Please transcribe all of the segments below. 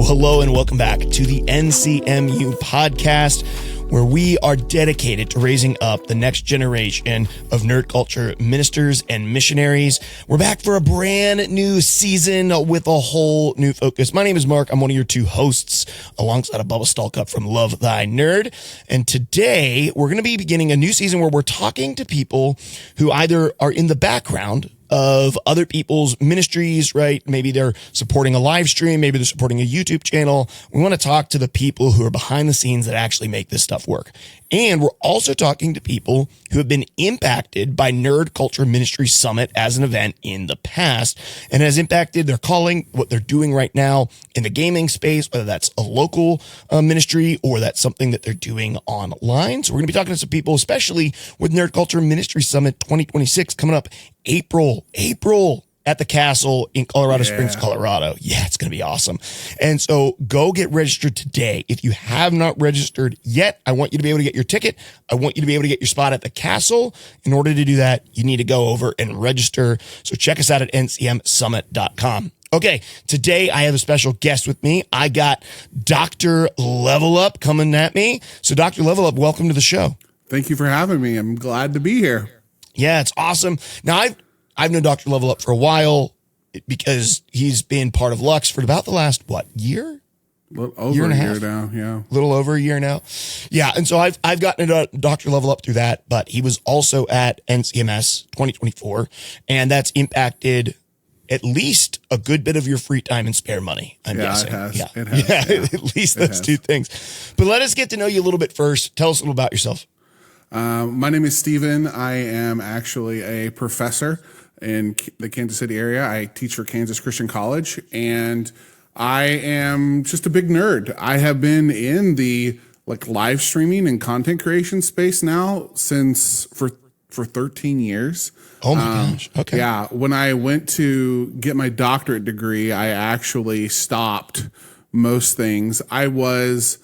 Well, hello and welcome back to the NCMU Podcast, where we are dedicated to raising up the next generation of nerd culture ministers and missionaries. We're back for a brand new season with a whole new focus. My name is Mark. I'm one of your two hosts alongside a Bubba Stalkup from Love Thy Nerd. And today we're going to be beginning a new season where we're talking to people who either are in the background of other people's ministries, right? Maybe they're supporting a live stream. Maybe they're supporting a YouTube channel. We want to talk to the people who are behind the scenes that actually make this stuff work. And we're also talking to people who have been impacted by Nerd Culture Ministry Summit as an event in the past and has impacted their calling, what they're doing right now in the gaming space, whether that's a local ministry or that's something that they're doing online. So we're going to be talking to some people, especially with Nerd Culture Ministry Summit 2026 coming up April at the Castle in Colorado Springs, Colorado. Yeah, it's going to be awesome. And so go get registered today. If you have not registered yet, I want you to be able to get your ticket. I want you to be able to get your spot at the Castle. In order to do that, you need to go over and register. So check us out at ncmsummit.com. Okay, today I have a special guest with me. I got Dr. Level Up coming at me. So Dr. Level Up, welcome to the show. Thank you for having me. I'm glad to be here. Yeah, it's awesome. Now, I've known Dr. Level Up for a while because he's been part of Lux for about the last, year? Over a year now, yeah. A little over a year now. Yeah, and so I've gotten to Dr. Level Up through that, but he was also at NCMS 2024, and that's impacted at least a good bit of your free time and spare money, I'm guessing. It has. At least those two things. But let us get to know you a little bit first. Tell us a little about yourself. My name is Steven. I am actually a professor in the Kansas City area. I teach for Kansas Christian College, and I am just a big nerd. I have been in the live streaming and content creation space now for 13 years. Oh my gosh. Okay. Yeah. When I went to get my doctorate degree, I actually stopped most things. I was,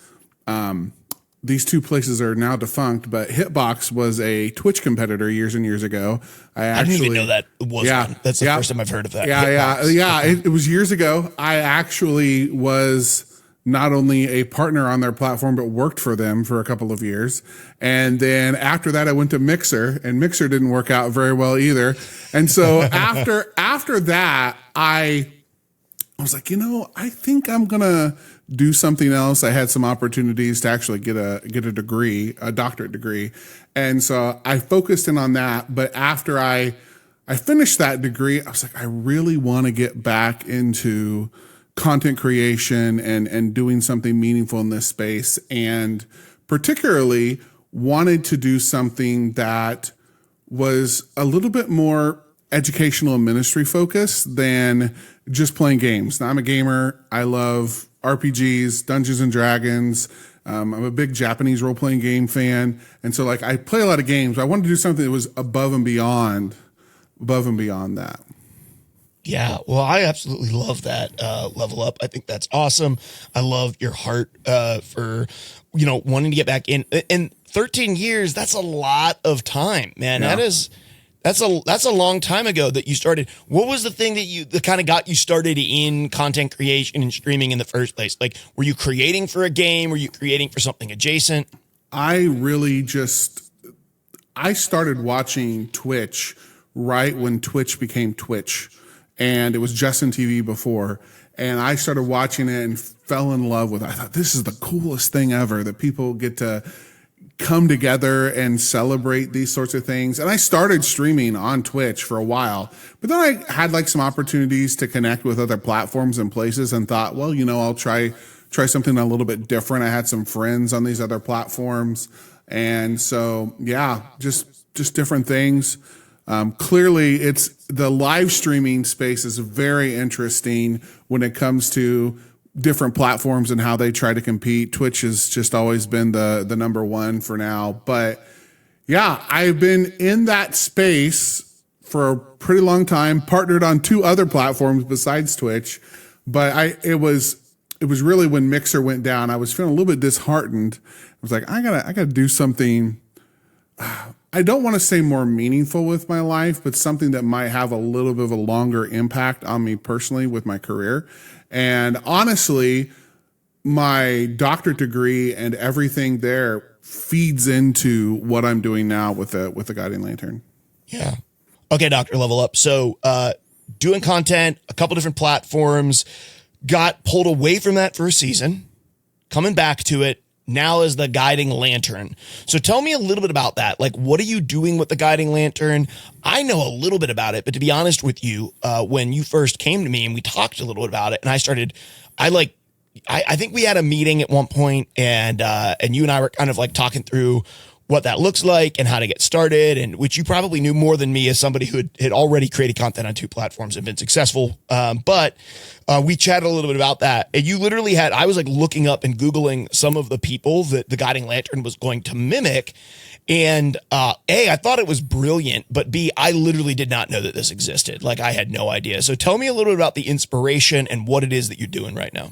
these two places are now defunct, but Hitbox was a Twitch competitor years and years ago. I didn't even know that was one. That's the first time I've heard of that. Yeah. It was years ago. I actually was not only a partner on their platform, but worked for them for a couple of years. And then after that, I went to Mixer, and Mixer didn't work out very well either. And so after that, I was like, I think I'm going to do something else. I had some opportunities to actually get a degree, a doctorate degree. And so I focused in on that. But after I finished that degree, I was like, I really want to get back into content creation and doing something meaningful in this space. And particularly wanted to do something that was a little bit more educational and ministry focused than just playing games. Now, I'm a gamer. I love RPGs, Dungeons and Dragons. I'm a big Japanese role-playing game fan. And so I play a lot of games. I wanted to do something that was above and beyond that. Yeah, well, I absolutely love that Level Up. I think that's awesome. I love your heart for, wanting to get back in. And 13 years, that's a lot of time, man. Yeah. That's a long time ago that you started. What was the thing that kind of got you started in content creation and streaming in the first place? Were you creating for a game? Were you creating for something adjacent? I started watching Twitch right when Twitch became Twitch, and it was Justin TV before. And I started watching it and fell in love with it. I thought, this is the coolest thing ever, that people get to come together and celebrate these sorts of things. And I started streaming on Twitch for a while, but then I had some opportunities to connect with other platforms and places and thought, well, I'll try something a little bit different. I had some friends on these other platforms. And so, yeah, just different things. Clearly it's the live streaming space is very interesting when it comes to different platforms and how they try to compete. Twitch has just always been the number one for now. But yeah, I've been in that space for a pretty long time, partnered on two other platforms besides Twitch. But it was really when Mixer went down, I was feeling a little bit disheartened. I was like, I gotta do something. I don't want to say more meaningful with my life, but something that might have a little bit of a longer impact on me personally with my career. And honestly, my doctorate degree and everything there feeds into what I'm doing now with the guiding lantern. Yeah. Okay, Dr. Level Up. So doing content, a couple different platforms, got pulled away from that for a season, coming back to it now as the guiding lantern. So tell me a little bit about that. Like, what are you doing with the guiding lantern? I know a little bit about it, but to be honest with you, when you first came to me and we talked a little bit about it, and I think we had a meeting at one point, and you and I were kind of like talking through what that looks like and how to get started, and which you probably knew more than me as somebody who had already created content on 2 platforms and been successful. But we chatted a little bit about that. And you literally I was like looking up and Googling some of the people that the guiding lantern was going to mimic. And A, I thought it was brilliant, but B, I literally did not know that this existed. Like, I had no idea. So tell me a little bit about the inspiration and what it is that you're doing right now.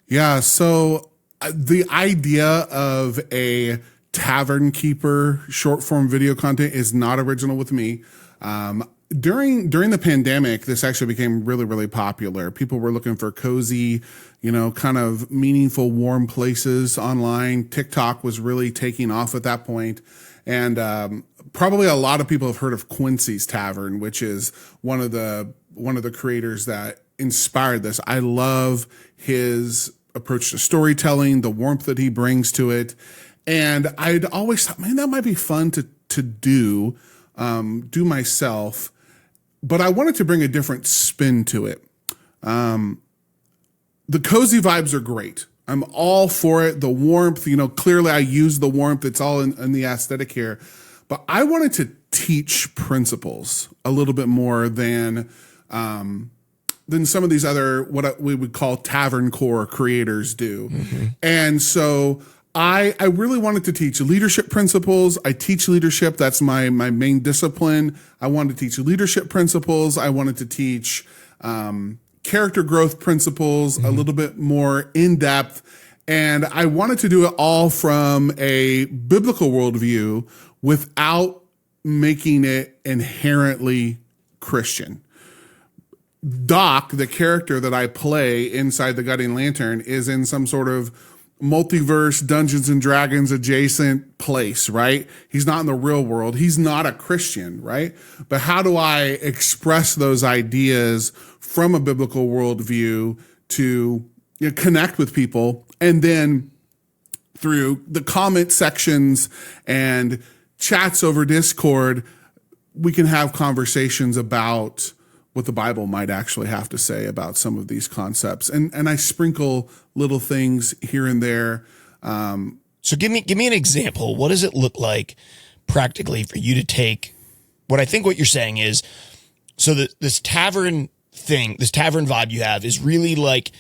Yeah. So the idea of a tavern keeper short form video content is not original with me. During the pandemic, this actually became really, really popular. People were looking for cozy, kind of meaningful, warm places online. TikTok was really taking off at that point. And probably a lot of people have heard of Quincy's Tavern, which is one of the creators that inspired this. I love his approach to storytelling, the warmth that he brings to it. And I'd always thought, man, that might be fun to do myself. But I wanted to bring a different spin to it. The cozy vibes are great. I'm all for it. The warmth, clearly I use the warmth. It's all in the aesthetic here. But I wanted to teach principles a little bit more than some of these other, what we would call tavern core creators do. Mm-hmm. And so I really wanted to teach leadership principles. I teach leadership. That's my main discipline. I wanted to teach leadership principles. I wanted to teach character growth principles, a little bit more in depth. And I wanted to do it all from a biblical worldview without making it inherently Christian. Doc, the character that I play inside the Guiding Lantern, is in some sort of multiverse, Dungeons and Dragons adjacent place, right? He's not in the real world. He's not a Christian, right? But how do I express those ideas from a biblical worldview to connect with people? And then through the comment sections and chats over Discord, we can have conversations about what the Bible might actually have to say about some of these concepts. And I sprinkle little things here and there. So give me an example. What does it look like practically for you to take what I think what you're saying is, so this tavern thing, this tavern vibe you have is really like,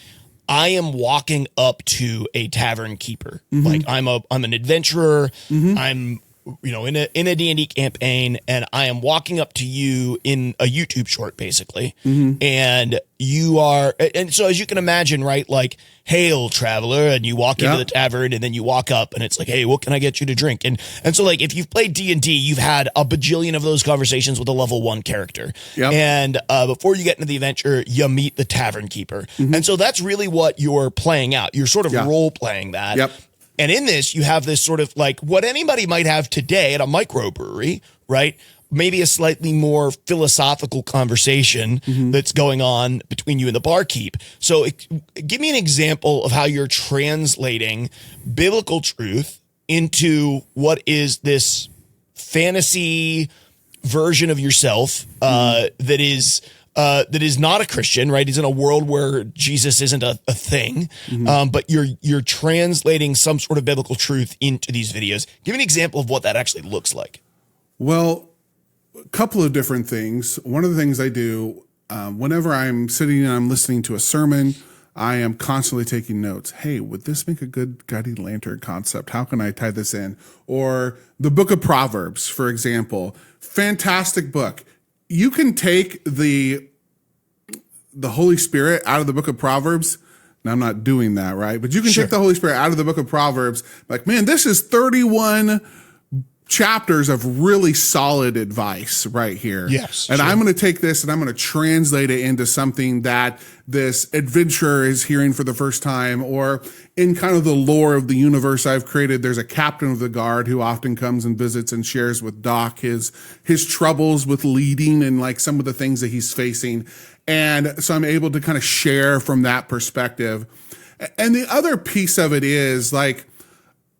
I am walking up to a tavern keeper. Mm-hmm. Like I'm an adventurer. Mm-hmm. I'm in a D&D campaign, and I am walking up to you in a YouTube short, basically. Mm-hmm. And you are, and so as you can imagine, right, like, hail traveler, and you walk into the tavern, and then you walk up and it's like, hey, what can I get you to drink? And so like, if you've played D&D, you've had a bajillion of those conversations with a level 1 character. Yep. And before you get into the adventure, you meet the tavern keeper. Mm-hmm. And so that's really what you're playing out. You're sort of role playing that. Yep. And in this, you have this sort of like what anybody might have today at a microbrewery, right? Maybe a slightly more philosophical conversation that's going on between you and the barkeep. So give me an example of how you're translating biblical truth into what is this fantasy version of yourself that is not a Christian, right? He's in a world where Jesus isn't a thing, but you're translating some sort of biblical truth into these videos. Give me an example of what that actually looks like. Well, a couple of different things. One of the things I do whenever I'm sitting and I'm listening to a sermon, I am constantly taking notes. Hey, would this make a good guiding lantern concept? How can I tie this in? Or the book of Proverbs, for example, fantastic book. You can take the Holy Spirit out of the book of Proverbs. Now, I'm not doing that, right? But you can take the Holy Spirit out of the book of Proverbs. Like, man, this is 31 chapters of really solid advice right here. Yes. And I'm going to take this and I'm going to translate it into something that this adventurer is hearing for the first time, or in kind of the lore of the universe I've created. There's a captain of the guard who often comes and visits and shares with Doc his troubles with leading and like some of the things that he's facing. And so I'm able to kind of share from that perspective. And the other piece of it is like,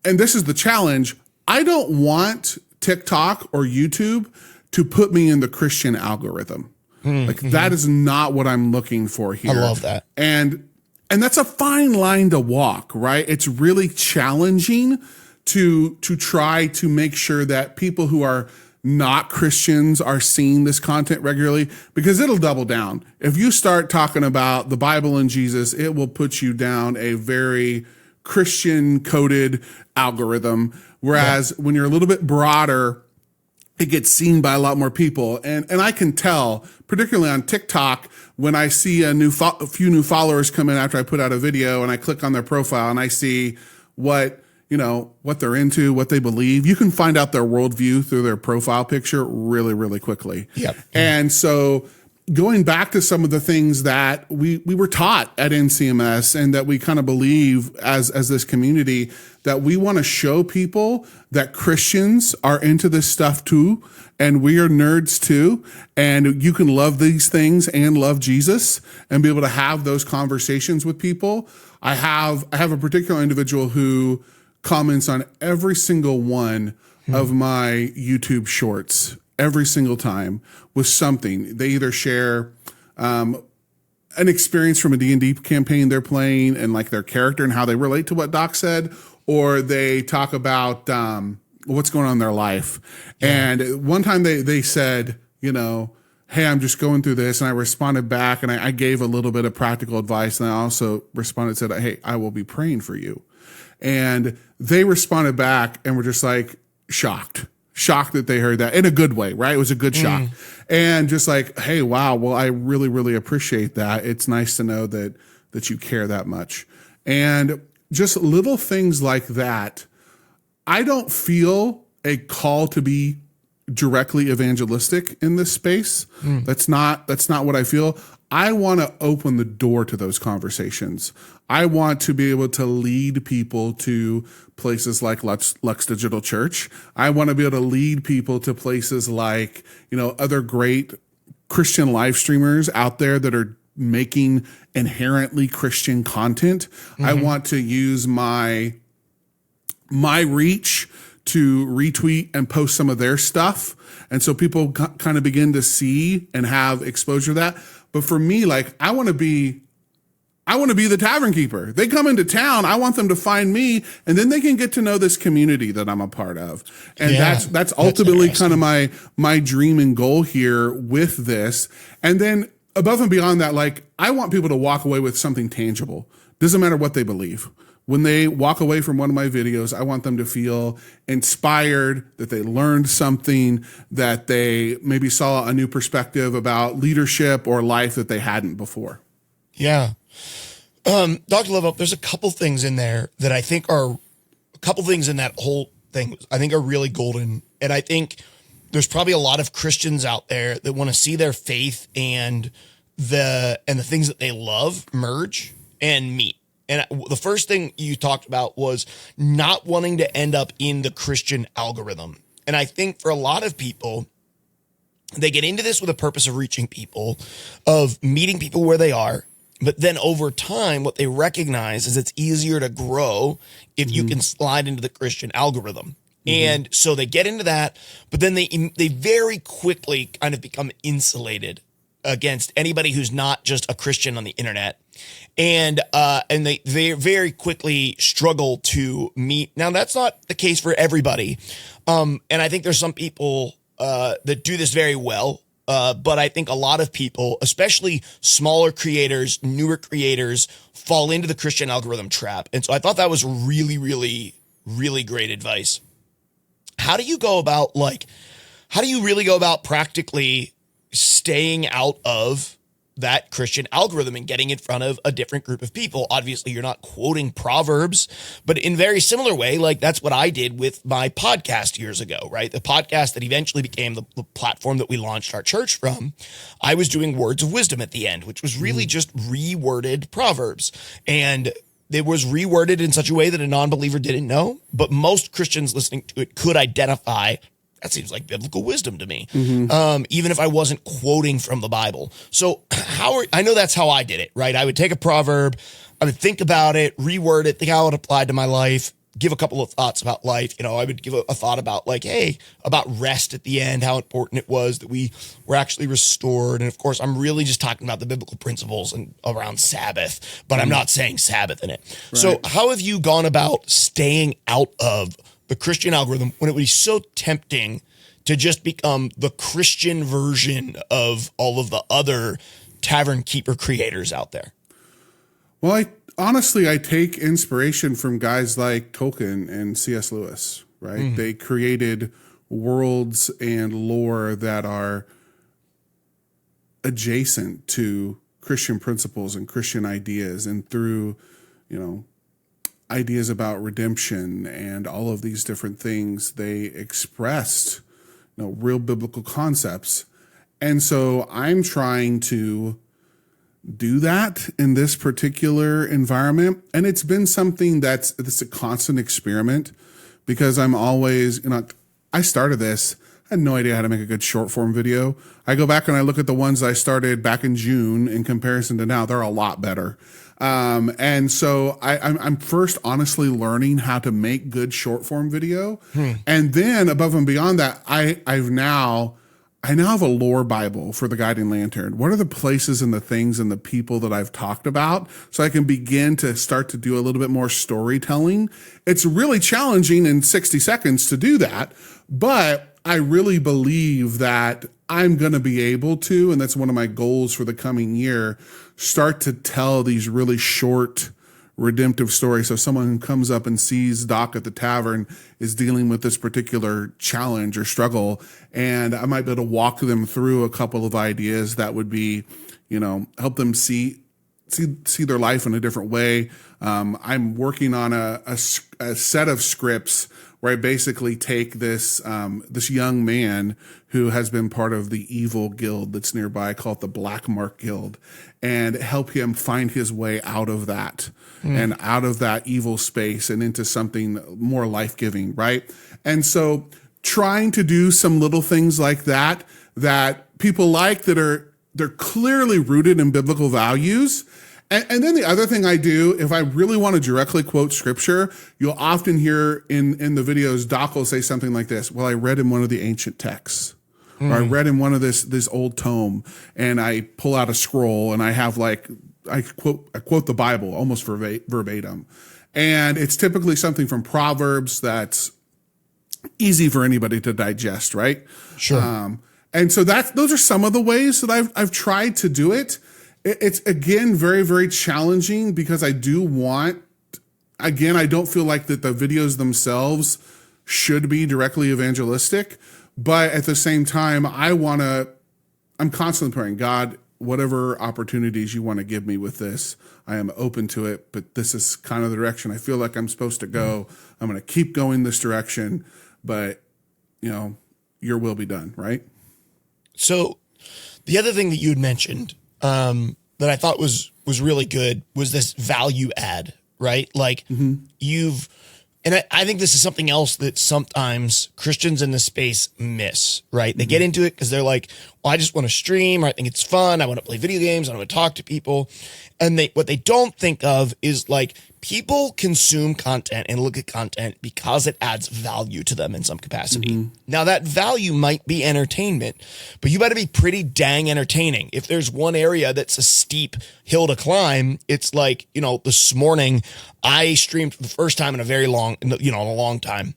and this is the challenge, I don't want TikTok or YouTube to put me in the Christian algorithm. Like that is not what I'm looking for here. I love that. And that's a fine line to walk, right? It's really challenging to try to make sure that people who are not Christians are seeing this content regularly, because it'll double down. If you start talking about the Bible and Jesus, it will put you down a very Christian coded algorithm. Whereas when you're a little bit broader, it gets seen by a lot more people. And I can tell, particularly on TikTok, when I see a few new followers come in after I put out a video and I click on their profile and I see what they're into, what they believe, you can find out their worldview through their profile picture really, really quickly. Yep. And so going back to some of the things that we were taught at NCMS and that we kind of believe as this community, that we want to show people that Christians are into this stuff too, and we are nerds too, and you can love these things and love Jesus and be able to have those conversations with people. I have a particular individual who comments on every single one of my YouTube shorts every single time with something. They either share an experience from a D&D campaign they're playing and like their character and how they relate to what Doc said, or they talk about what's going on in their life. Yeah. And one time they said, hey, I'm just going through this. And I responded back and I gave a little bit of practical advice. And I also responded, said, hey, I will be praying for you. And they responded back and were just like shocked that they heard that in a good way, right? It was a good shock. And just like, hey, wow, well, I really, really appreciate that. It's nice to know that you care that much. And just little things like that. I don't feel a call to be directly evangelistic in this space. That's not what I feel. I want to open the door to those conversations. I want to be able to lead people to places like Lux Digital Church. I want to be able to lead people to places like, other great Christian live streamers out there that are making inherently Christian content. I want to use my reach to retweet and post some of their stuff. And so people kind of begin to see and have exposure to that. But for me, like, I want to be the tavern keeper. They come into town. I want them to find me, and then they can get to know this community that I'm a part of. And that's ultimately kind of my dream and goal here with this. And then above and beyond that, like, I want people to walk away with something tangible. Doesn't matter what they believe. When they walk away from one of my videos, I want them to feel inspired, that they learned something, that they maybe saw a new perspective about leadership or life that they hadn't before. Yeah. Dr. Love, there's a couple things in there that I think are a couple things in that whole thing I think are really golden. And I think there's probably a lot of Christians out there that want to see their faith and the things that they love merge and meet. And the first thing you talked about was not wanting to end up in the Christian algorithm. And I think for a lot of people, they get into this with a purpose of reaching people, of meeting people where they are. But then over time, what they recognize is it's easier to grow if you can slide into the Christian algorithm. And so they get into that, but then they very quickly kind of become insulated against anybody who's not just a Christian on the internet. And they very quickly struggle to meet. Now, that's not the case for everybody. And I think there's some people that do this very well. But I think a lot of people, especially smaller creators, newer creators, fall into the Christian algorithm trap. And so I thought that was really, really, really great advice. How do you really go about practically staying out of that Christian algorithm and getting in front of a different group of people. Obviously, you're not quoting Proverbs, but in very similar way, like that's what I did with my podcast years ago, right? The podcast that eventually became the platform that we launched our church from. I was doing words of wisdom at the end, which was really just reworded Proverbs. And it was reworded in such a way that a non-believer didn't know, but most Christians listening to it could identify that seems like biblical wisdom to me, even if I wasn't quoting from the Bible. So I know that's how I did it, right? I would take a proverb, I would think about it, reword it, think how it applied to my life, give a couple of thoughts about life. I would give a thought about like, hey, about rest at the end, how important it was that we were actually restored. And of course, I'm really just talking about the biblical principles and around Sabbath, but I'm not saying Sabbath in it. Right. So how have you gone about staying out of the Christian algorithm when it would be so tempting to just become the Christian version of all of the other tavern keeper creators out there? Well, I take inspiration from guys like Tolkien and C.S. Lewis, right? They created worlds and lore that are adjacent to Christian principles and Christian ideas, and through, ideas about redemption and all of these different things, they expressed, real biblical concepts. And so I'm trying to do that in this particular environment. And it's been something that's a constant experiment, because I'm always, I started this, I had no idea how to make a good short form video. I go back and I look at the ones I started back in June in comparison to now, they're a lot better. And so I'm first honestly learning how to make good short form video. And then above and beyond that, I now have a lore Bible for the Guiding Lantern. What are the places and the things and the people that I've talked about, so I can begin to start to do a little bit more storytelling? It's really challenging in 60 seconds to do that, but I really believe that I'm going to be able to, and that's one of my goals for the coming year, start to tell these really short redemptive stories. So someone who comes up and sees Doc at the tavern is dealing with this particular challenge or struggle, and I might be able to walk them through a couple of ideas that would be, help them see their life in a different way. I'm working on a set of scripts where I basically take this young man who has been part of the evil guild that's nearby, called the Black Mark Guild, and help him find his way out of that and out of that evil space and into something more life-giving, right? And so trying to do some little things like that people like, they're clearly rooted in biblical values. And then the other thing I do, if I really want to directly quote scripture, you'll often hear in the videos, Doc will say something like this: well, I read in one of the ancient texts, or I read in one of this old tome, and I pull out a scroll and I have I quote the Bible almost verbatim. And it's typically something from Proverbs that's easy for anybody to digest, right? Sure. And so those are some of the ways that I've tried to do it. It's, again, very, very challenging, because I don't feel like that the videos themselves should be directly evangelistic, but at the same time, I'm constantly praying, God, whatever opportunities you want to give me with this, I am open to it, but this is kind of the direction I feel like I'm supposed to go. I'm going to keep going this direction, but your will be done, right? So the other thing that you had mentioned, that I thought was really good, was this value add, right? Like I think this is something else that sometimes Christians in this space miss, right? They get into it because they're like, well, I just want to stream, or I think it's fun, I want to play video games, I want to talk to people. And what they don't think of is like, people consume content and look at content because it adds value to them in some capacity. Now, that value might be entertainment, but you better be pretty dang entertaining. If there's one area that's a steep hill to climb, it's like, this morning I streamed for the first time in a long time.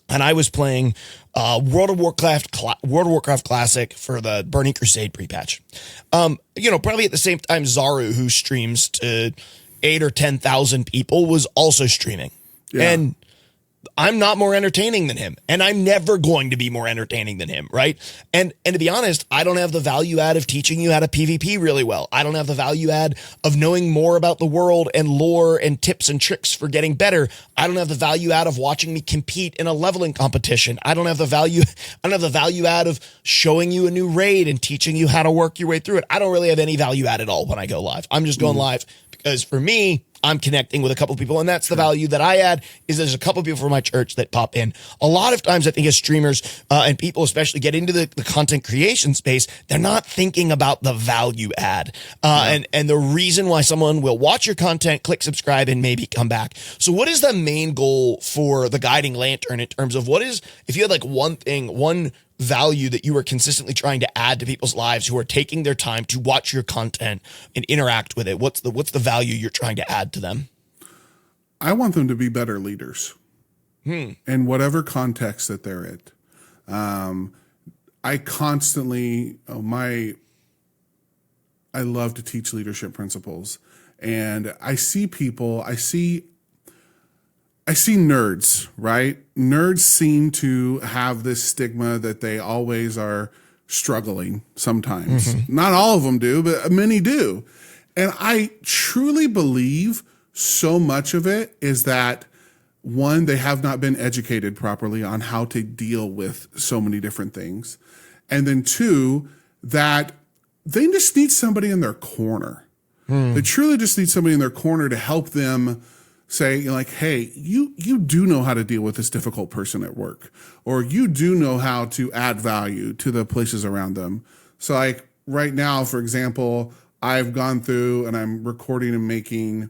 And I was playing World of Warcraft Classic for the Burning Crusade pre-patch. Probably at the same time, Zaru, who streams to 8,000 or 10,000 people, was also streaming. Yeah. And I'm not more entertaining than him, and I'm never going to be more entertaining than him, right? And to be honest, I don't have the value add of teaching you how to PvP really well. I don't have the value add of knowing more about the world and lore and tips and tricks for getting better. I don't have the value add of watching me compete in a leveling competition. I don't have the value add of showing you a new raid and teaching you how to work your way through it. I don't really have any value add at all when I go live. I'm just going live because for me, I'm connecting with a couple of people, and that's the value that I add. Is there's a couple of people from my church that pop in. A lot of times, I think as streamers and people especially get into the content creation space, they're not thinking about the value add and the reason why someone will watch your content, click subscribe, and maybe come back. So, what is the main goal for the Guiding Lantern in terms of what is, if you had like one value that you are consistently trying to add to people's lives who are taking their time to watch your content and interact with it? What's the value you're trying to add to them? I want them to be better leaders in whatever context that they're in. I constantly, I love to teach leadership principles, and I see nerds, right? Nerds seem to have this stigma that they always are struggling sometimes. Not all of them do, but many do. And I truly believe so much of it is that, one, they have not been educated properly on how to deal with so many different things. And then two, that they just need somebody in their corner. They truly just need somebody in their corner to help them say, like, hey, you do know how to deal with this difficult person at work, or you do know how to add value to the places around them. So like right now, for example, I've gone through and I'm recording and making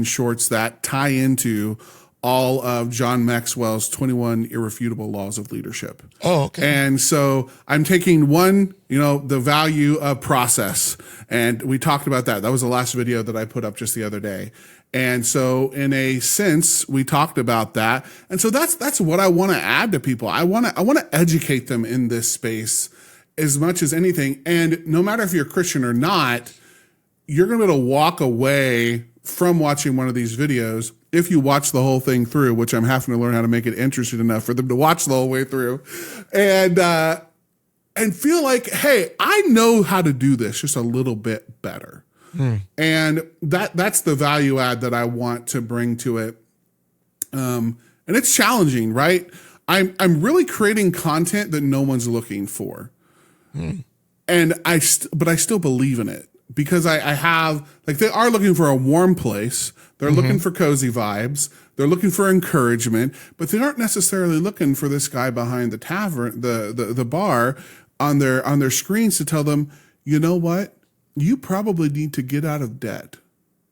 shorts that tie into all of John Maxwell's 21 Irrefutable Laws of Leadership. Oh, okay. And so I'm taking one, the value of process. And we talked about that. That was the last video that I put up just the other day. And so in a sense, we talked about that. And so that's what I want to add to people. I want to educate them in this space as much as anything. And no matter if you're a Christian or not, you're going to be able to walk away from watching one of these videos, if you watch the whole thing through, which I'm having to learn how to make it interesting enough for them to watch the whole way through, and feel like, hey, I know how to do this just a little bit better. And that's the value add that I want to bring to it. And it's challenging, right? I'm really creating content that no one's looking for. But I still believe in it. Because I have, like, they are looking for a warm place. They're looking for cozy vibes. They're looking for encouragement, but they aren't necessarily looking for this guy behind the tavern, the bar on their screens to tell them, you know what? You probably need to get out of debt.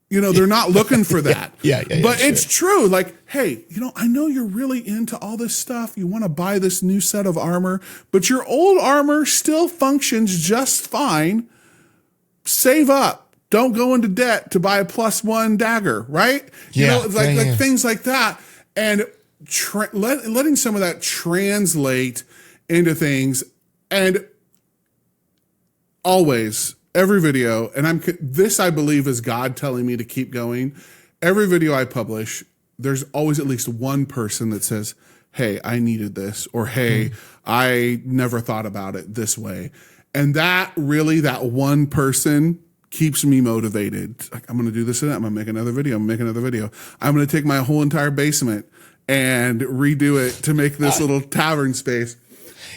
They're not looking for that. But it's true. Like, hey, I know you're really into all this stuff. You want to buy this new set of armor, but your old armor still functions just fine. Save up. Don't go into debt to buy a +1 dagger, right? Like things like that. And letting some of that translate into things. And always, every video, and this I believe is God telling me to keep going. Every video I publish, there's always at least one person that says, hey, I needed this, or hey, I never thought about it this way. And that one person keeps me motivated. Like, I'm going to do this and that. I'm going to make another video. I'm going to take my whole entire basement and redo it to make this little tavern space.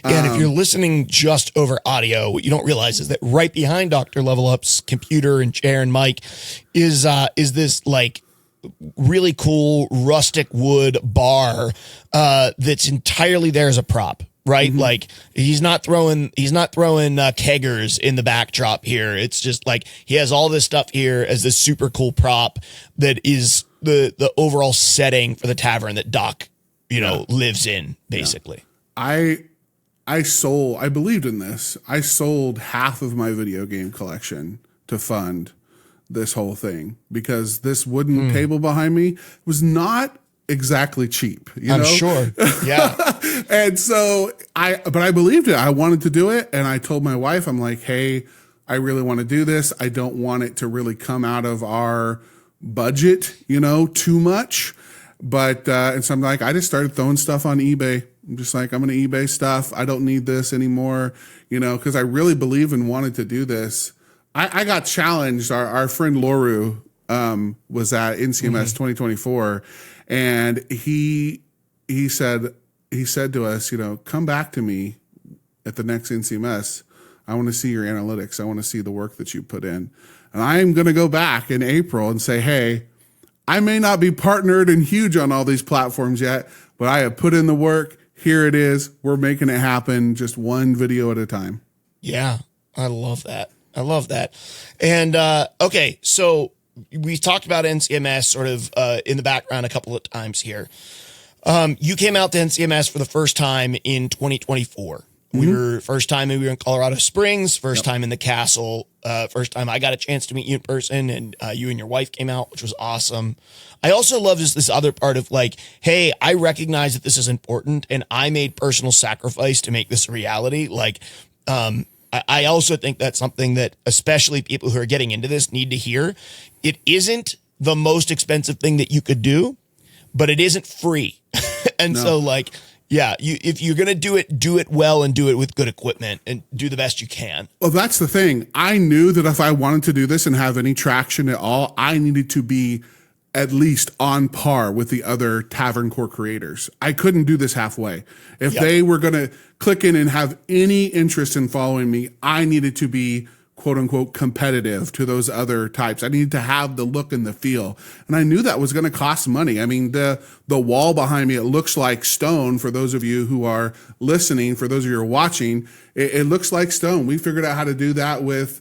And if you're listening just over audio, what you don't realize is that right behind Dr. Level Up's computer and chair and mic is this like really cool rustic wood bar that's entirely there as a prop. Right. Like he's not throwing keggers in the backdrop here. It's just like he has all this stuff here as this super cool prop that is the overall setting for the tavern that Doc, lives in, basically. I believed in this. I sold half of my video game collection to fund this whole thing because this wooden table behind me was not exactly cheap, I'm sure. Yeah. And so I believed it. I wanted to do it. And I told my wife, I'm like, hey, I really want to do this. I don't want it to really come out of our budget, too much. But, and so I'm like, I just started throwing stuff on eBay. I'm just like, I'm going to eBay stuff. I don't need this anymore, cause I really believe and wanted to do this. I got challenged. Our friend Loru, was at NCMS 2024, and he said to us, come back to me at the next NCMS. I want to see your analytics. I want to see the work that you put in. And I'm going to go back in April and say, hey, I may not be partnered and huge on all these platforms yet, but I have put in the work. Here it is. We're making it happen, just one video at a time. Yeah, I love that. And okay, so we talked about NCMS sort of in the background a couple of times here. You came out to NCMS for the first time in 2024. We were in Colorado Springs, first time in the castle, first time I got a chance to meet you in person, and you and your wife came out, which was awesome. I also love this other part of like, hey, I recognize that this is important and I made personal sacrifice to make this a reality. Like, I also think that's something that especially people who are getting into this need to hear. It isn't the most expensive thing that you could do, but it isn't free. And so like, yeah, if you're going to do it well and do it with good equipment and do the best you can. Well, that's the thing. I knew that if I wanted to do this and have any traction at all, I needed to be at least on par with the other Tavern Core creators. I couldn't do this halfway. If they were going to click in and have any interest in following me, I needed to be quote unquote competitive to those other types. I needed to have the look and the feel. And I knew that was going to cost money. I mean, the wall behind me, it looks like stone for those of you who are listening. For those of you who are watching, it looks like stone. We figured out how to do that with,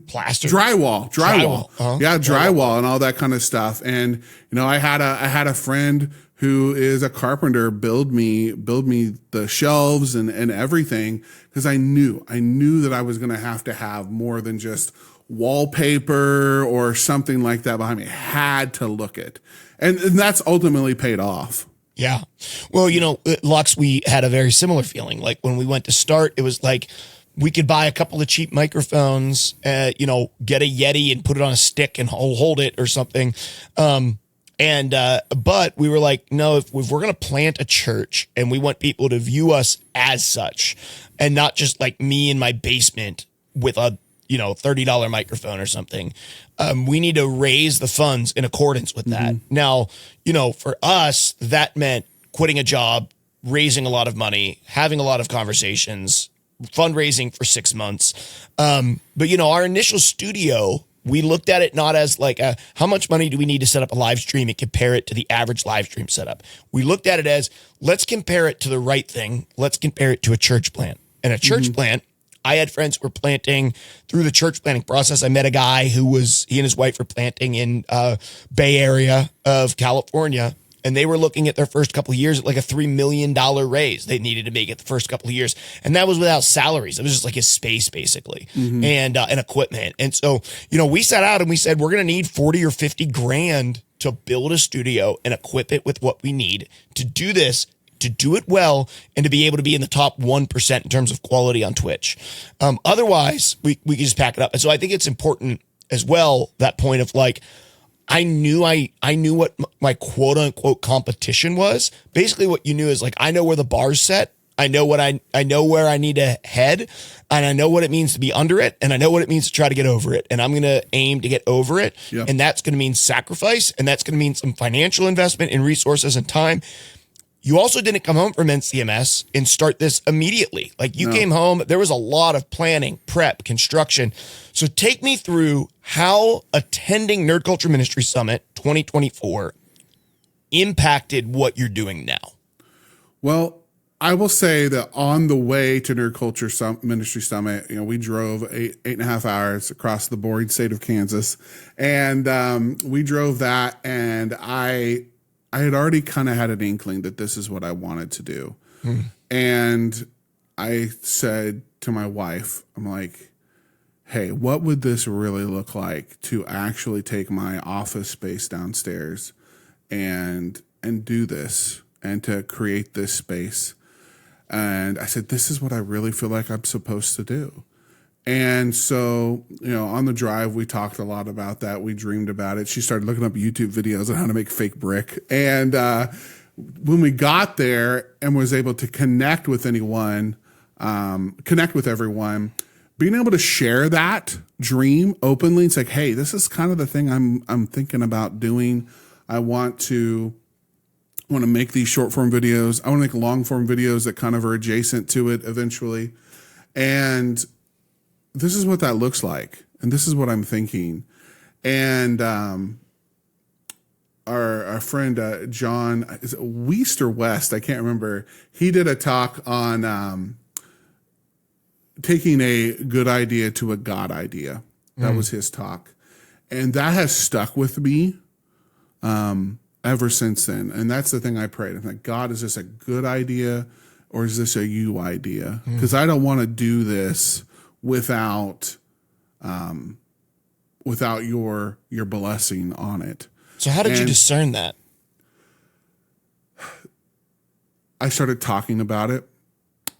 plaster, drywall. Uh-huh. Yeah, drywall and all that kind of stuff. And I had a friend who is a carpenter build me the shelves and everything, because I knew that I was going to have more than just wallpaper or something like that behind me. I had to look it, and that's ultimately paid off. Yeah. Well, Lux, we had a very similar feeling. Like when we went to start, it was like, we could buy a couple of cheap microphones, get a Yeti and put it on a stick and hold it or something. But we were like, no, if we're going to plant a church and we want people to view us as such and not just like me in my basement with a, $30 microphone or something, we need to raise the funds in accordance with that. Now, for us, that meant quitting a job, raising a lot of money, having a lot of conversations, fundraising for 6 months. But our initial studio, we looked at it not as like how much money do we need to set up a live stream and compare it to the average live stream setup. We looked at it as, let's compare it to the right thing. Let's compare it to a church plant. And a church plant, I had friends who were planting through the church planting process. I met a guy he and his wife were planting in Bay Area of California. And they were looking at their first couple of years at like a $3 million raise they needed to make it the first couple of years. And that was without salaries. It was just like his space basically and equipment. And so, we sat out and we said, we're going to need 40 or 50 grand to build a studio and equip it with what we need to do this, to do it well, and to be able to be in the top 1% in terms of quality on Twitch. Otherwise we can just pack it up. And so I think it's important as well, that point of like, I knew what my quote unquote competition was. Basically what you knew is like, I know where the bar's set. I know where I need to head, and I know what it means to be under it. And I know what it means to try to get over it. And I'm going to aim to get over it. Yep. And that's going to mean sacrifice. And that's going to mean some financial investment in resources and time. You also didn't come home from NCMS and start this immediately. Like you came home, there was a lot of planning, prep, construction. So take me through how attending Nerd Culture Ministry Summit 2024 impacted what you're doing now. Well, I will say that on the way to Nerd Culture Ministry Summit, we drove 8.5 hours across the boring state of Kansas, and we drove that, and I had already kind of had an inkling that this is what I wanted to do. And I said to my wife, I'm like, hey, what would this really look like to actually take my office space downstairs and do this and to create this space? And I said, this is what I really feel like I'm supposed to do. And so, on the drive, we talked a lot about that. We dreamed about it. She started looking up YouTube videos on how to make fake brick. And when we got there and was able to connect with everyone, being able to share that dream openly, it's like, hey, this is kind of the thing I'm thinking about doing. I want to make these short form videos. I want to make long form videos that kind of are adjacent to it eventually. And this is what that looks like. And this is what I'm thinking. And our friend John, is it West or West? I can't remember. He did a talk on taking a good idea to a God idea. That was his talk. And that has stuck with me ever since then. And that's the thing I prayed. I'm like, God, is this a good idea or is this a you idea? Because I don't want to do this without your blessing on it. So how did you discern that? I started talking about it.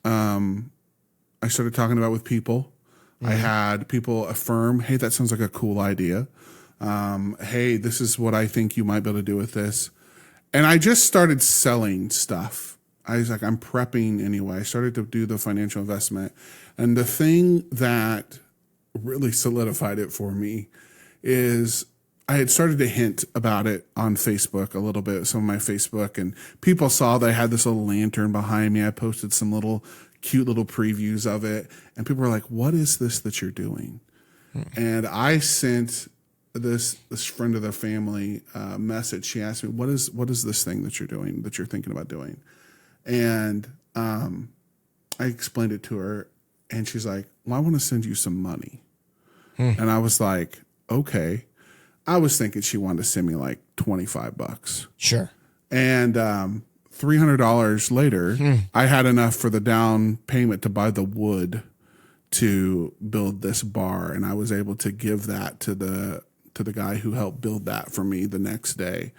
I started talking about it with people. I had people affirm, hey, that sounds like a cool idea. Hey, this is what I think you might be able to do with this. And I just started selling stuff. I was like, I'm prepping anyway. I started to do the financial investment. And the thing that really solidified it for me is I had started to hint about it on Facebook a little bit, some of my Facebook, and people saw that I had this little lantern behind me. I posted some cute little previews of it, and people were like, what is this that you're doing? And I sent this friend of the family message. She asked me, what is this thing that you're doing, that you're thinking about doing? And I explained it to her, and she's like, well, I want to send you some money. And I was like, okay. I was thinking she wanted to send me like $25. Sure. And $300 later, I had enough for the down payment to buy the wood to build this bar, and I was able to give that to the guy who helped build that for me the next day.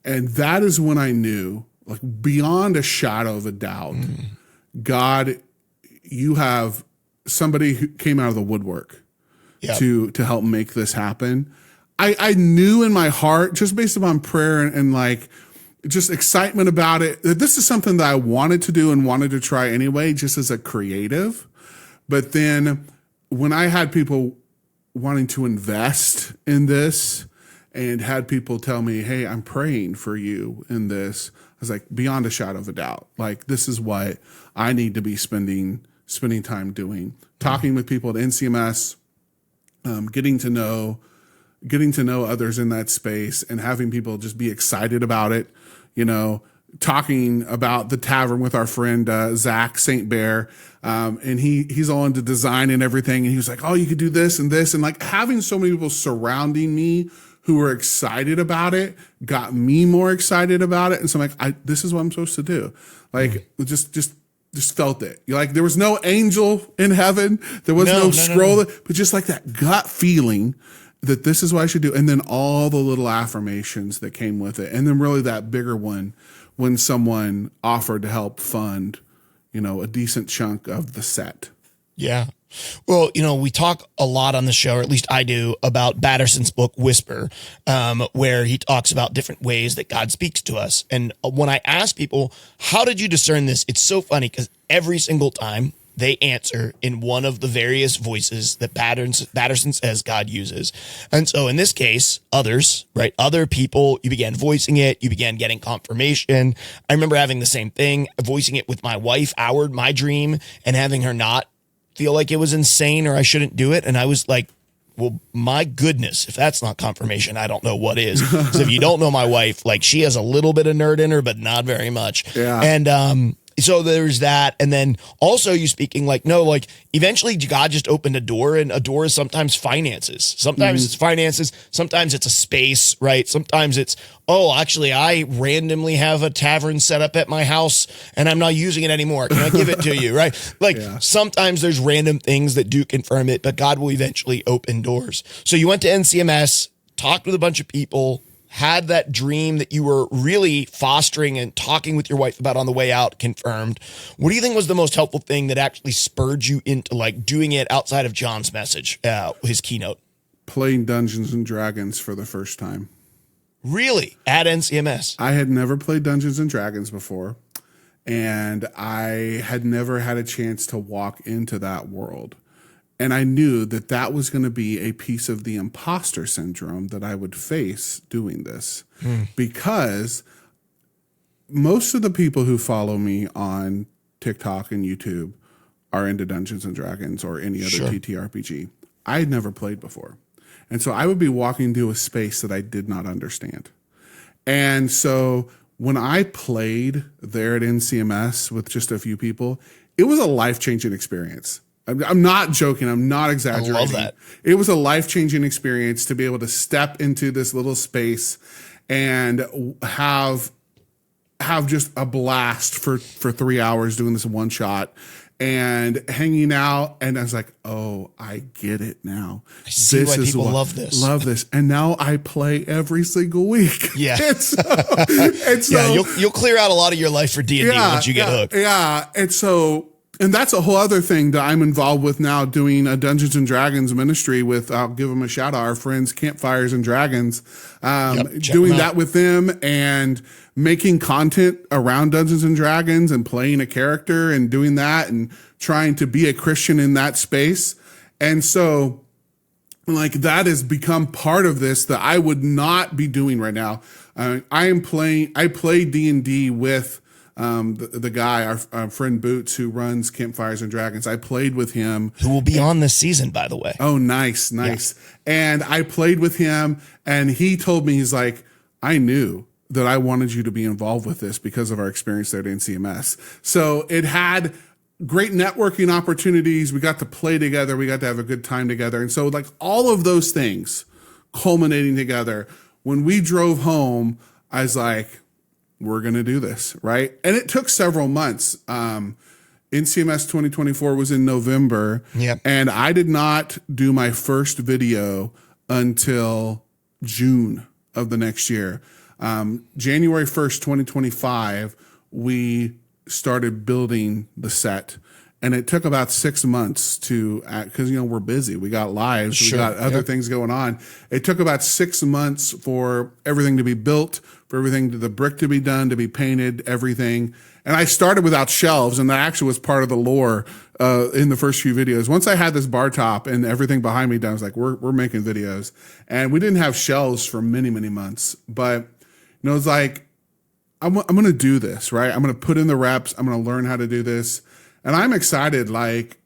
And that is when I knew, like beyond a shadow of a doubt, God, you have somebody who came out of the woodwork to help make this happen. I knew in my heart, just based upon prayer and like just excitement about it, that this is something that I wanted to do and wanted to try anyway, just as a creative. But then when I had people wanting to invest in this and had people tell me, hey, I'm praying for you in this, I was like, beyond a shadow of a doubt, like this is what I need to be spending time doing, talking with people at NCMS, getting to know others in that space and having people just be excited about it, talking about the tavern with our friend, Zach St. Bear. And he's all into design and everything. And he was like, oh, you could do this and this. And like having so many people surrounding me who were excited about it got me more excited about it. And so I'm like, this is what I'm supposed to do. Like just felt it. Like there was no angel in heaven. There was no scroll, but just like that gut feeling that this is what I should do. And then all the little affirmations that came with it. And then really that bigger one when someone offered to help fund, a decent chunk of the set. Yeah. Well, we talk a lot on the show, or at least I do, about Batterson's book, Whisper, where he talks about different ways that God speaks to us. And when I ask people, how did you discern this? It's so funny because every single time they answer in one of the various voices that Batterson says God uses. And so in this case, other people, you began voicing it, you began getting confirmation. I remember having the same thing, voicing it with my wife, my dream, and having her not feel like it was insane or I shouldn't do it. And I was like, well, my goodness, if that's not confirmation, I don't know what is. So if you don't know my wife, like she has a little bit of nerd in her, but not very much. Yeah. And, so there's that. And then also you speaking like, no, like eventually God just opened a door, and a door is sometimes finances. Sometimes it's finances. Sometimes it's a space, right? Sometimes it's, actually I randomly have a tavern set up at my house and I'm not using it anymore. Can I give it to you? Right. Like sometimes there's random things that do confirm it, but God will eventually open doors. So you went to NCMS, talked with a bunch of people. had that dream that you were really fostering and talking with your wife about on the way out confirmed, what do you think was the most helpful thing that actually spurred you into like doing it outside of John's message, his keynote? Playing Dungeons and Dragons for the first time. Really? At NCMS? I had never played Dungeons and Dragons before, and I had never had a chance to walk into that world. And I knew that that was going to be a piece of the imposter syndrome that I would face doing this, because most of the people who follow me on TikTok and YouTube are into Dungeons and Dragons or any other TTRPG. I had never played before. And so I would be walking into a space that I did not understand. And so when I played there at NCMS with just a few people, it was a life-changing experience. I'm not joking. I'm not exaggerating. I love that. It was a life-changing experience to be able to step into this little space and have just a blast for 3 hours doing this one shot and hanging out. And I was like, oh, I get it now. I see why people love this. Love this. And now I play every single week. Yeah. And so you'll clear out a lot of your life for D&D once you get hooked. Yeah. And that's a whole other thing that I'm involved with now, doing a Dungeons and Dragons ministry with, I'll give them a shout out, our friends Campfires and Dragons, doing that with them and making content around Dungeons and Dragons and playing a character and doing that and trying to be a Christian in that space. And so like that has become part of this that I would not be doing right now. I play D&D with the guy, our friend Boots, who runs Campfires and Dragons. I played with him. Who will be on this season, by the way. Oh, nice. Yeah. And I played with him, and he told me, he's like, I knew that I wanted you to be involved with this because of our experience there at NCMS. So it had great networking opportunities. We got to play together. We got to have a good time together. And so like all of those things culminating together, when we drove home, I was like, we're going to do this, right? And it took several months. NCMS 2024 was in November, and I did not do my first video until June of the next year. January 1st, 2025, we started building the set. And it took about 6 months to, because, we're busy. We got lives. We got other things going on. It took about 6 months for everything to be built, for everything, the brick to be done, to be painted, everything. And I started without shelves, and that actually was part of the lore in the first few videos. Once I had this bar top and everything behind me done, I was like, we're making videos. And we didn't have shelves for many, many months. But, it's like, I'm going to do this, right? I'm going to put in the reps. I'm going to learn how to do this. And I'm excited, like,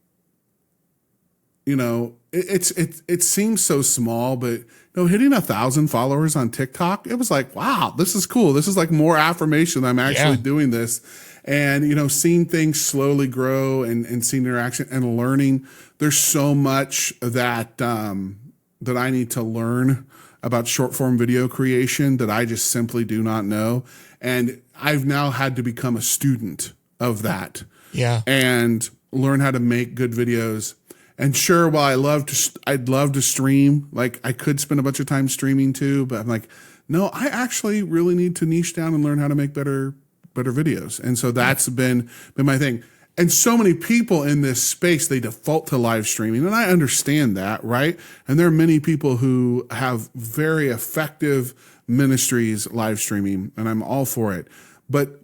it seems so small, but hitting 1,000 followers on TikTok, it was like, wow, this is cool. This is like more affirmation that I'm actually doing this. And, seeing things slowly grow and seeing interaction and learning. There's so much that I need to learn about short form video creation that I just simply do not know. And I've now had to become a student of that. Yeah. And learn how to make good videos. And sure, while I'd love to stream, like I could spend a bunch of time streaming too, but I'm like, no, I actually really need to niche down and learn how to make better videos. And so that's been my thing. And so many people in this space, they default to live streaming. And I understand that, right? And there are many people who have very effective ministries live streaming, and I'm all for it. But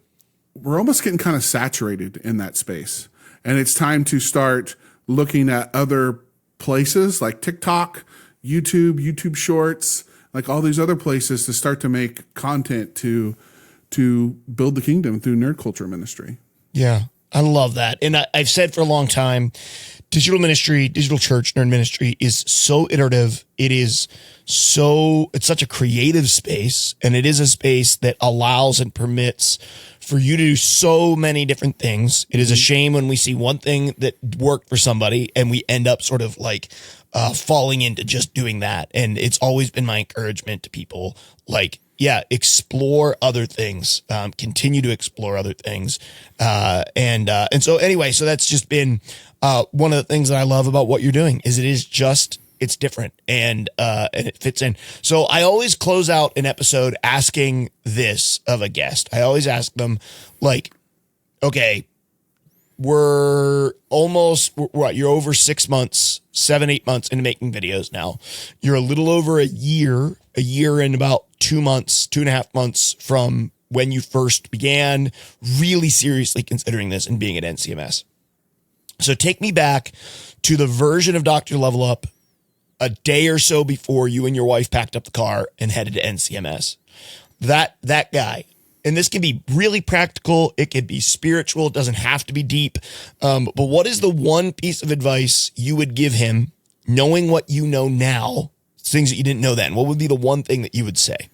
we're almost getting kind of saturated in that space. And it's time to start looking at other places like TikTok, YouTube Shorts, like all these other places to start to make content to build the kingdom through nerd culture ministry. Yeah, I love that. And I've said for a long time, digital ministry, digital church, nerd ministry is so iterative. It's such a creative space, and it is a space that allows and permits for you to do so many different things. It is a shame when we see one thing that worked for somebody and we end up sort of like falling into just doing that. And it's always been my encouragement to people, like, explore other things, continue to explore other things. And so anyway, so that's just been one of the things that I love about what you're doing is it is just it's different and it fits in. So I always close out an episode asking this of a guest. I always ask them, like, okay, you're over 6 months, 7-8 months into making videos now. You're a little over a year and about 2 months, 2.5 months from when you first began really seriously considering this and being at NCMS. So take me back to the version of Dr. Level Up a day or so before you and your wife packed up the car and headed to NCMS. That guy. And this can be really practical. It can be spiritual. It doesn't have to be deep. But what is the one piece of advice you would give him, knowing what you know now, things that you didn't know then? What would be the one thing that you would say?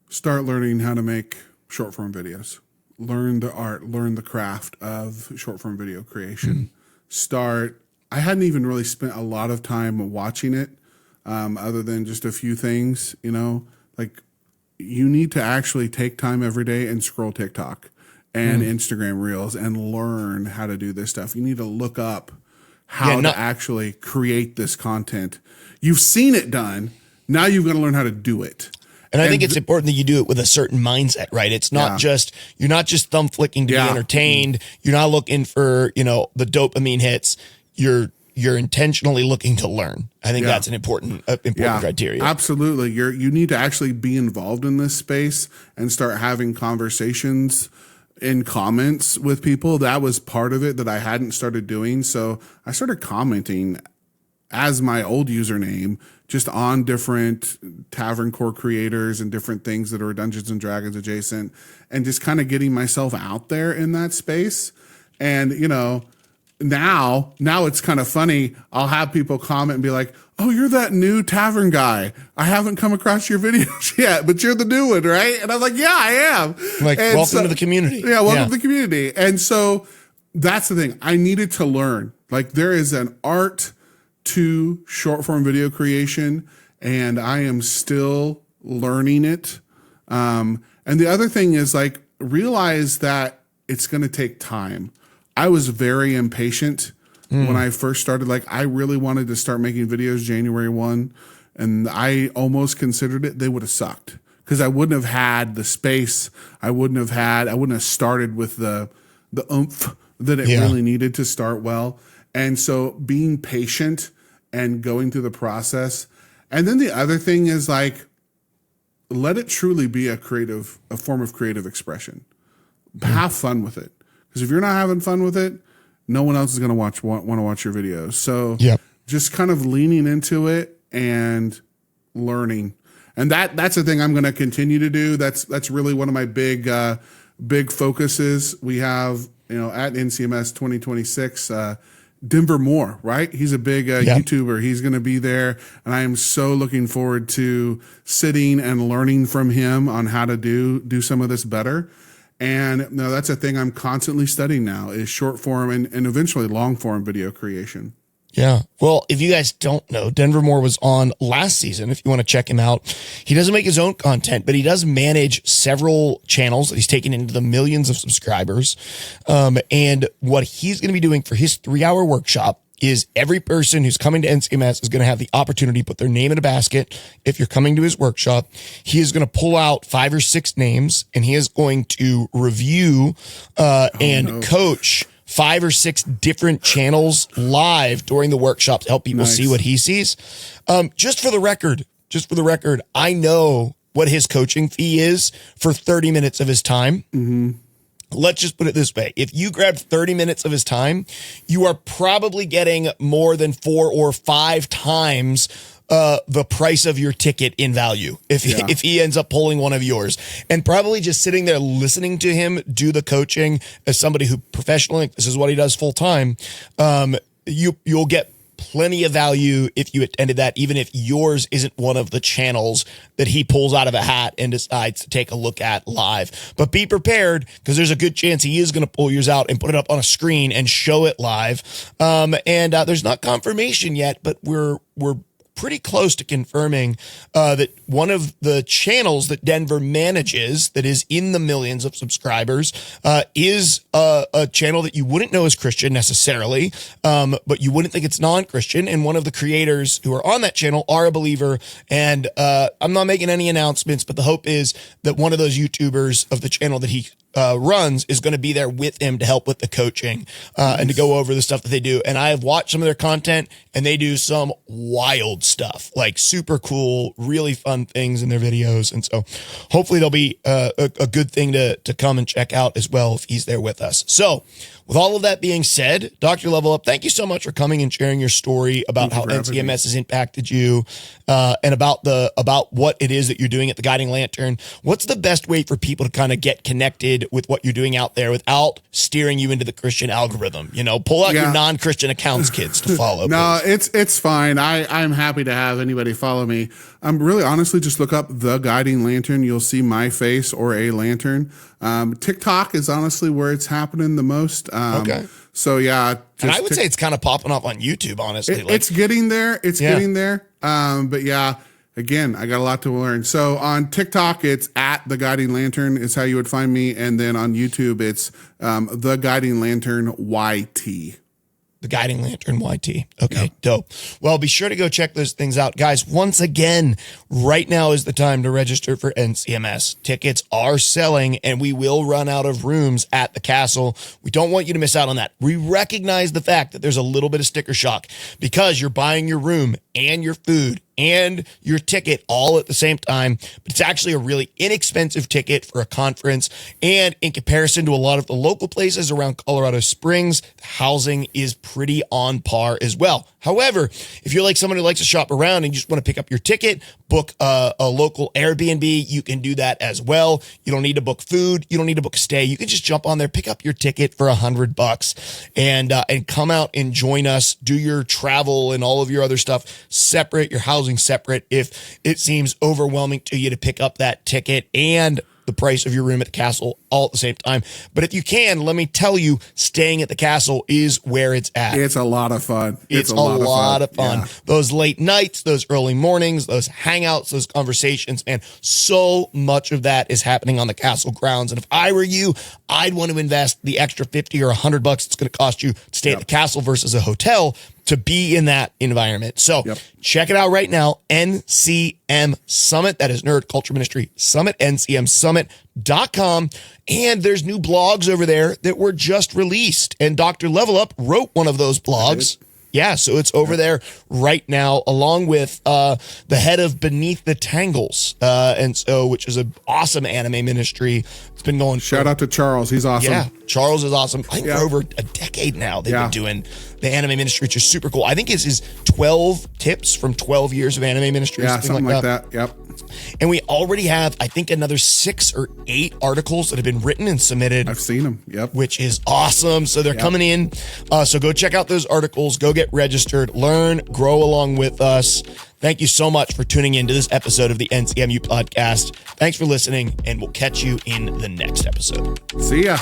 Start learning how to make short form videos. Learn the art, learn the craft of short form video creation. I hadn't even really spent a lot of time watching it, other than just a few things, like you need to actually take time every day and scroll TikTok and Instagram Reels and learn how to do this stuff. You need to look up how to actually create this content. You've seen it done. Now you've got to learn how to do it. And I think it's important that you do it with a certain mindset, right? It's not you're not just thumb flicking to be entertained. You're not looking for, the dopamine hits. You're intentionally looking to learn. I think that's an important criteria. Absolutely. You need to actually be involved in this space and start having conversations in comments with people. That was part of it that I hadn't started doing. So I started commenting as my old username, just on different Tavern Core creators and different things that are Dungeons and Dragons adjacent, and just kind of getting myself out there in that space. And, now it's kind of funny. I'll have people comment and be like, "Oh, you're that new tavern guy. I haven't come across your videos yet, but you're the new one, right?" And I'm like, "Yeah, I am." Like, welcome to the community. Yeah, welcome to the community. And so that's the thing. I needed to learn. Like, there is an art to short form video creation, and I am still learning it. And the other thing is, like, realize that it's going to take time. I was very impatient when I first started. Like, I really wanted to start making videos January 1, and I almost considered they would have sucked because I wouldn't have had the space. I wouldn't have started with the oomph that it really needed to start well. And so being patient and going through the process. And then the other thing is, like, let it truly be a form of creative expression. Have fun with it. Because if you're not having fun with it, no one else is going to want to watch your videos. So just kind of leaning into it and learning. And that's the thing I'm going to continue to do. That's really one of my big focuses. We have, at NCMS 2026, Denver Moore, right? He's a big YouTuber. He's going to be there. And I am so looking forward to sitting and learning from him on how to do some of this better. And no, that's a thing I'm constantly studying now, is short form and eventually long form video creation. Yeah. Well, if you guys don't know, Denver Moore was on last season. If you want to check him out, he doesn't make his own content, but he does manage several channels that he's taken into the millions of subscribers. And what he's going to be doing for his 3-hour workshop is every person who's coming to NCMS is going to have the opportunity to put their name in a basket. If you're coming to his workshop, he is going to pull out 5 or 6 names, and he is going to review coach 5 or 6 different channels live during the workshop to help people see what he sees. Just for the record, I know what his coaching fee is for 30 minutes of his time. Mm-hmm. Let's just put it this way. If you grabbed 30 minutes of his time, you are probably getting more than 4 or 5 times the price of your ticket in value if he ends up pulling one of yours. And probably just sitting there listening to him do the coaching as somebody who professionally, this is what he does full time, you'll get plenty of value if you attended that, even if yours isn't one of the channels that he pulls out of a hat and decides to take a look at live. But be prepared, because there's a good chance he is going to pull yours out and put it up on a screen and show it live. And there's not confirmation yet, but we're pretty close to confirming that one of the channels that Denver manages that is in the millions of subscribers is a channel that you wouldn't know is Christian necessarily, but you wouldn't think it's non-Christian. And one of the creators who are on that channel are a believer. And I'm not making any announcements, but the hope is that one of those YouTubers of the channel that he runs is going to be there with him to help with the coaching and to go over the stuff that they do. And I have watched some of their content, and they do some wild stuff, like super cool, really fun things in their videos. And so hopefully there'll be a good thing to come and check out as well if he's there with us. So with all of that being said, Dr. Level Up, thank you so much for coming and sharing your story about how NCMS has impacted you and about what it is that you're doing at the Guiding Lantern. What's the best way for people to kind of get connected with what you're doing out there without steering you into the Christian algorithm? You know, pull out your non-Christian accounts, kids, to follow. No, it's fine. I'm happy to have anybody follow me. Really honestly, just look up The Guiding Lantern. You'll see my face or a lantern. TikTok is honestly where it's happening the most. Okay. So yeah. And I would say it's kind of popping off on YouTube, honestly. It's getting there. It's getting there. But yeah, again, I got a lot to learn. So on TikTok, it's at The Guiding Lantern is how you would find me. And then on YouTube, it's The Guiding Lantern YT. The Guiding Lantern YT. Okay, dope. Well, be sure to go check those things out. Guys, once again, right now is the time to register for NCMS. Tickets are selling, and we will run out of rooms at the castle. We don't want you to miss out on that. We recognize the fact that there's a little bit of sticker shock because you're buying your room and your food and your ticket all at the same time, but it's actually a really inexpensive ticket for a conference. And in comparison to a lot of the local places around Colorado Springs, the housing is pretty on par as well. However, if you're like someone who likes to shop around and you just want to pick up your ticket, book a local Airbnb, you can do that as well. You don't need to book food. You don't need to book a stay. You can just jump on there, pick up your ticket for $100 and come out and join us, do your travel and all of your other stuff separate, your housing separate if it seems overwhelming to you to pick up that ticket and the price of your room at the castle all at the same time. But if you can, let me tell you, staying at the castle is where it's at. It's a lot of fun. It's a lot of fun. Yeah. Those late nights, those early mornings, those hangouts, those conversations, and so much of that is happening on the castle grounds. And if I were you, I'd want to invest the extra $50 or $100 it's going to cost you to stay at the castle versus a hotel to be in that environment. So check it out right now. NCM Summit. That is Nerd Culture Ministry Summit, ncmsummit.com. And there's new blogs over there that were just released. And Dr. Level Up wrote one of those blogs. Yeah, so it's over there right now, along with the head of Beneath the Tangles, which is an awesome anime ministry. It's been going. Shout out to Charles, he's awesome. Yeah, Charles is awesome. I think for over a decade now they've been doing the anime ministry, which is super cool. I think it's his 12 tips from 12 years of anime ministry. Yeah, something like that. Yep. And we already have, I think, another 6 or 8 articles that have been written and submitted. I've seen them. Yep. Which is awesome. So they're coming in. So go check out those articles. Go get registered. Learn. Grow along with us. Thank you so much for tuning in to this episode of the NCMU Podcast. Thanks for listening, and we'll catch you in the next episode. See ya.